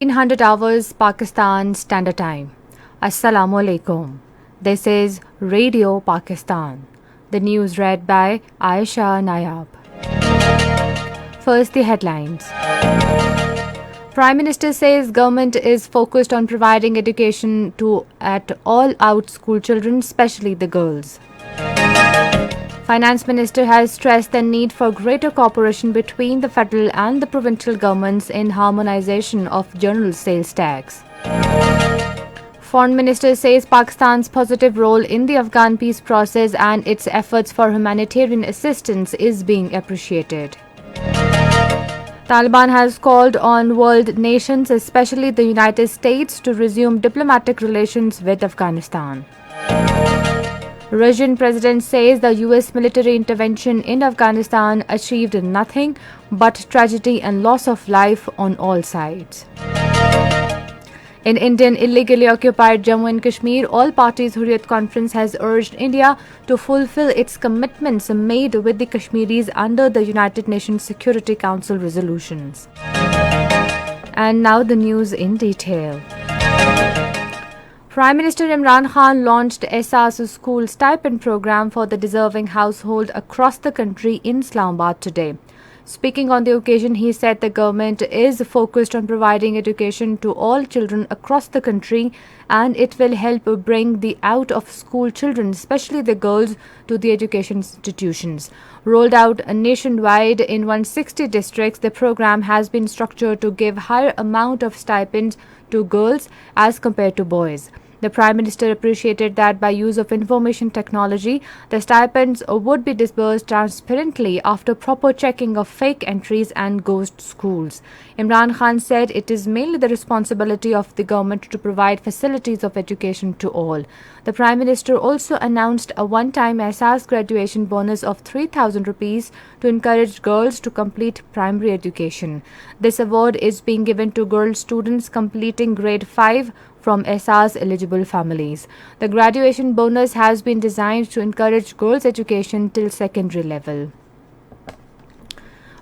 1800 hours Pakistan Standard Time. Assalamu alaikum. This is Radio Pakistan. The news read by Aisha Nayab. First, the headlines. Prime Minister says government is focused on providing education at all out school children, especially the girls. Finance Minister has stressed the need for greater cooperation between the federal and the provincial governments in harmonization of general sales tax. Foreign Minister says Pakistan's positive role in the Afghan peace process and its efforts for humanitarian assistance is being appreciated. Taliban has called on world nations, especially the United States, to resume diplomatic relations with Afghanistan. Russian president says the US military intervention in Afghanistan achieved nothing but tragedy and loss of life on all sides. In Indian illegally occupied Jammu and Kashmir, all parties Hurriyat Conference has urged India to fulfill its commitments made with the Kashmiris under the United Nations Security Council resolutions. And now the news in detail. Prime Minister Imran Khan launched Ehsaas School Stipend Program for the deserving household across the country in Islamabad today. Speaking on the occasion, he said the government is focused on providing education to all children across the country and it will help bring the out-of-school children, especially the girls, to the education institutions. Rolled out nationwide in 160 districts, the program has been structured to give higher amount of stipends to girls as compared to boys. The Prime Minister appreciated that by use of information technology, the stipends would be disbursed transparently after proper checking of fake entries and ghost schools. Imran Khan said it is mainly the responsibility of the government to provide facilities of education to all. The Prime Minister also announced a one-time Ehsaas graduation bonus of 3,000 rupees to encourage girls to complete primary education. This award is being given to girl students completing grade 5 from Ehsaas eligible families. The graduation bonus has been designed to encourage girls' education till secondary level.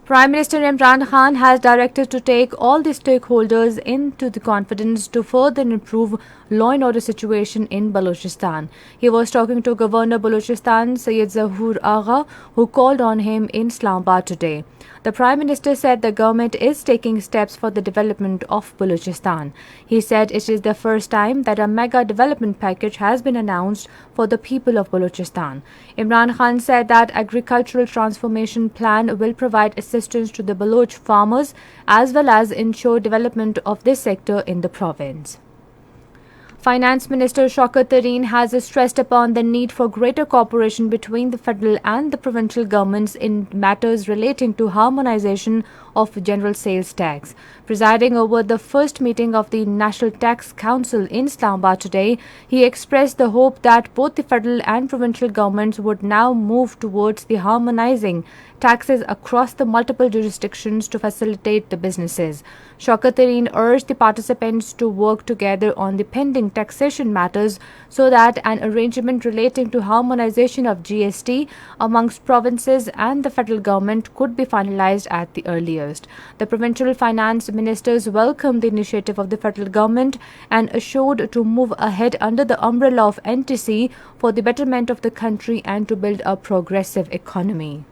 Prime Minister Imran Khan has directed to take all the stakeholders into the confidence to further improve law and order situation in Balochistan. He was talking to Governor Balochistan Syed Zahoor Agha, who called on him in Islamabad today. The Prime Minister said the government is taking steps for the development of Balochistan. He said it is the first time that a mega development package has been announced for the people of Balochistan. Imran Khan said that agricultural transformation plan will provide assistance to the Baloch farmers as well as ensure development of this sector in the province. Finance Minister Shaukat Tareen has stressed upon the need for greater cooperation between the federal and the provincial governments in matters relating to harmonization of general sales tax. Presiding over the first meeting of the National Tax Council in Islamabad today, he expressed the hope that both the federal and provincial governments would now move towards the harmonizing taxes across the multiple jurisdictions to facilitate the businesses. Shaukat Tareen urged the participants to work together on the pending taxation matters so that an arrangement relating to harmonization of GST amongst provinces and the federal government could be finalized at the earliest. The provincial finance ministers welcomed the initiative of the federal government and assured to move ahead under the umbrella of NTC for the betterment of the country and to build a progressive economy.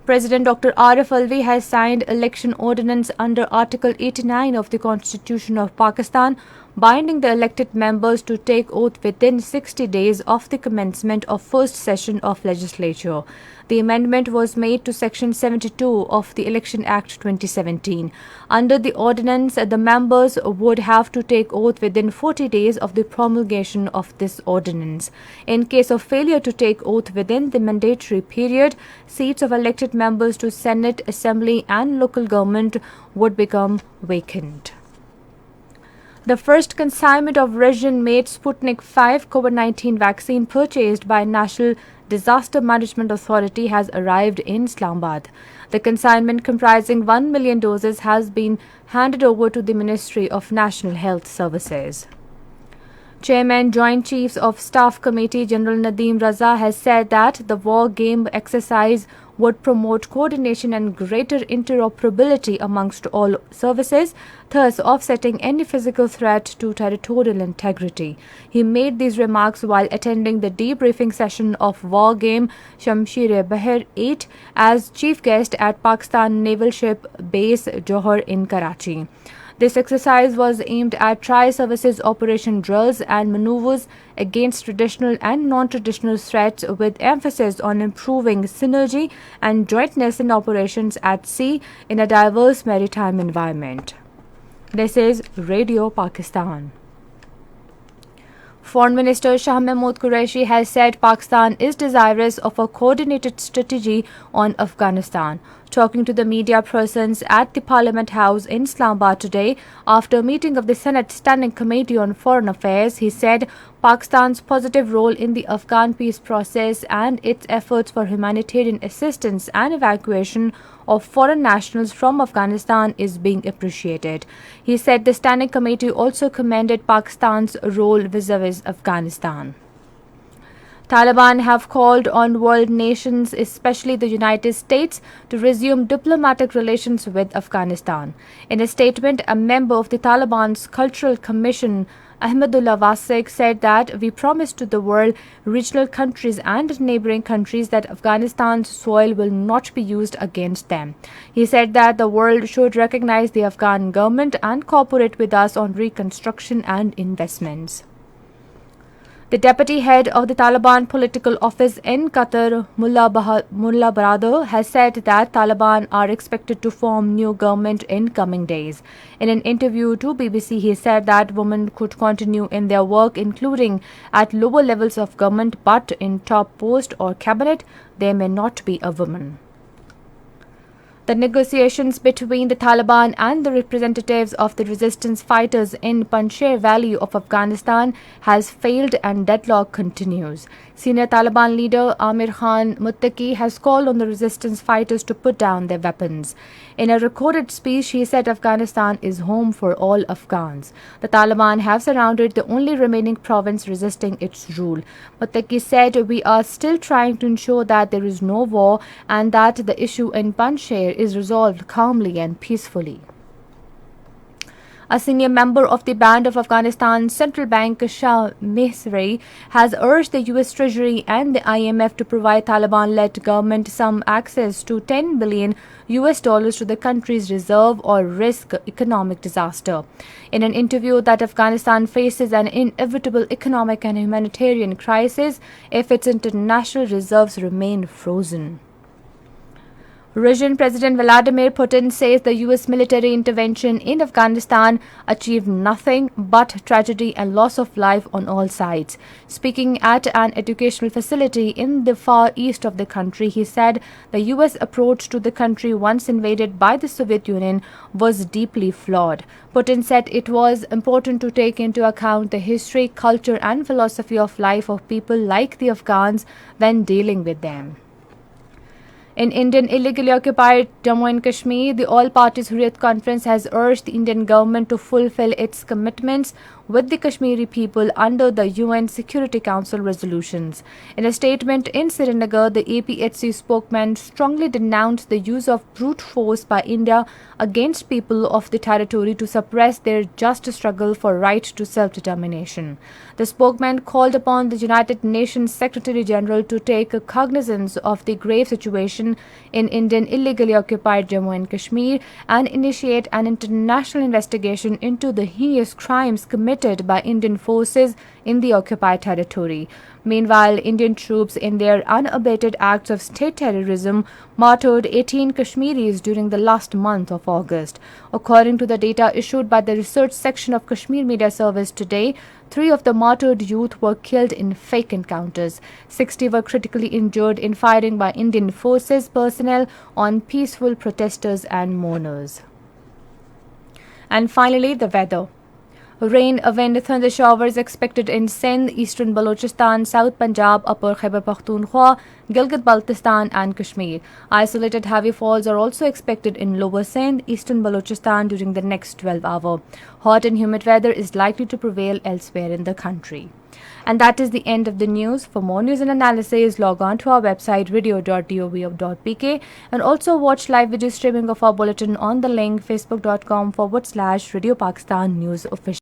President Dr. Arif Alvi has signed election ordinance under Article 89 of the Constitution of Pakistan, binding the elected members to take oath within 60 days of the commencement of first session of legislature. The amendment was made to Section 72 of the Election Act 2017. Under the ordinance, the members would have to take oath within 40 days of the promulgation of this ordinance. In case of failure to take oath within the mandatory period, seats of elected members to Senate, Assembly and local government would become vacant. The first consignment of Russian-made Sputnik 5 COVID-19 vaccine purchased by National Disaster Management Authority has arrived in Islamabad. The consignment, comprising 1 million doses, has been handed over to the Ministry of National Health Services. Chairman Joint Chiefs of Staff Committee General Nadeem Raza has said that the Wargame exercise would promote coordination and greater interoperability amongst all services, thus offsetting any physical threat to territorial integrity. He made these remarks while attending the debriefing session of Wargame Shamsher-e-Bahr 8 as chief guest at Pakistan Naval Ship Base Johor in Karachi. This exercise was aimed at tri-services operation drills and maneuvers against traditional and non-traditional threats, with emphasis on improving synergy and jointness in operations at sea in a diverse maritime environment. This is Radio Pakistan. Foreign Minister Shah Mahmood Qureshi has said Pakistan is desirous of a coordinated strategy on Afghanistan. Talking to the media persons at the Parliament House in Islamabad today, after a meeting of the Senate Standing Committee on Foreign Affairs, he said Pakistan's positive role in the Afghan peace process and its efforts for humanitarian assistance and evacuation of foreign nationals from Afghanistan is being appreciated. He said the Standing Committee also commended Pakistan's role vis-a-vis Afghanistan. Taliban have called on world nations, especially the United States, to resume diplomatic relations with Afghanistan. In a statement, a member of the Taliban's Cultural Commission, Ahmadullah Wasik, said that we promise to the world, regional countries and neighboring countries that Afghanistan's soil will not be used against them. He said that the world should recognize the Afghan government and cooperate with us on reconstruction and investments. The deputy head of the Taliban political office in Qatar, Mullah Baradar, has said that Taliban are expected to form new government in coming days. In an interview to BBC, he said that women could continue in their work, including at lower levels of government, but in top post or cabinet, there may not be a woman. The negotiations between the Taliban and the representatives of the resistance fighters in Panjshir Valley of Afghanistan has failed and deadlock continues. Senior Taliban leader Imran Khan has called on the resistance fighters to put down their weapons. In a recorded speech, he said Afghanistan is home for all Afghans. The Taliban have surrounded the only remaining province resisting its rule. Muttaqi said, "We are still trying to ensure that there is no war and that the issue in Panjshir is resolved calmly and peacefully." A senior member of the Band of Afghanistan's central bank, Shah Mehsari, has urged the US Treasury and the IMF to provide Taliban-led government some access to $10 billion to the country's reserve or risk economic disaster. In an interview that Afghanistan faces an inevitable economic and humanitarian crisis if its international reserves remain frozen. Russian President Vladimir Putin says the US military intervention in Afghanistan achieved nothing but tragedy and loss of life on all sides. Speaking at an educational facility in the far east of the country, he said the US approach to the country once invaded by the Soviet Union was deeply flawed. Putin said it was important to take into account the history, culture and philosophy of life of people like the Afghans when dealing with them. In Indian illegally occupied Jammu and Kashmir, the All Parties Hurriyat Conference has urged the Indian government to fulfill its commitments with the Kashmiri people under the UN Security Council resolutions. In a statement in Srinagar, the APHC spokesman strongly denounced the use of brute force by India against people of the territory to suppress their just struggle for right to self-determination. The spokesman called upon the United Nations Secretary General to take cognizance of the grave situation in Indian illegally occupied Jammu and Kashmir and initiate an international investigation into the heinous crimes committed by Indian forces in the occupied territory. Meanwhile, Indian troops, in their unabated acts of state terrorism, martyred 18 Kashmiris during the last month of August. According to the data issued by the research section of Kashmir Media Service today, 3 of the martyred youth were killed in fake encounters. 60 were critically injured in firing by Indian forces personnel on peaceful protesters and mourners. And finally, the weather. Rain, wind, thunder showers expected in Sindh, eastern Balochistan, South Punjab, upper Khyber Pakhtunkhwa, Gilgit-Baltistan and Kashmir. Isolated heavy falls are also expected in lower Sindh, eastern Balochistan during the next 12 hours. Hot and humid weather is likely to prevail elsewhere in the country. And that is the end of the news. For more news and analysis, log on to our website radio.gov.pk and also watch live video streaming of our bulletin on the link facebook.com/Radio Pakistan News Official.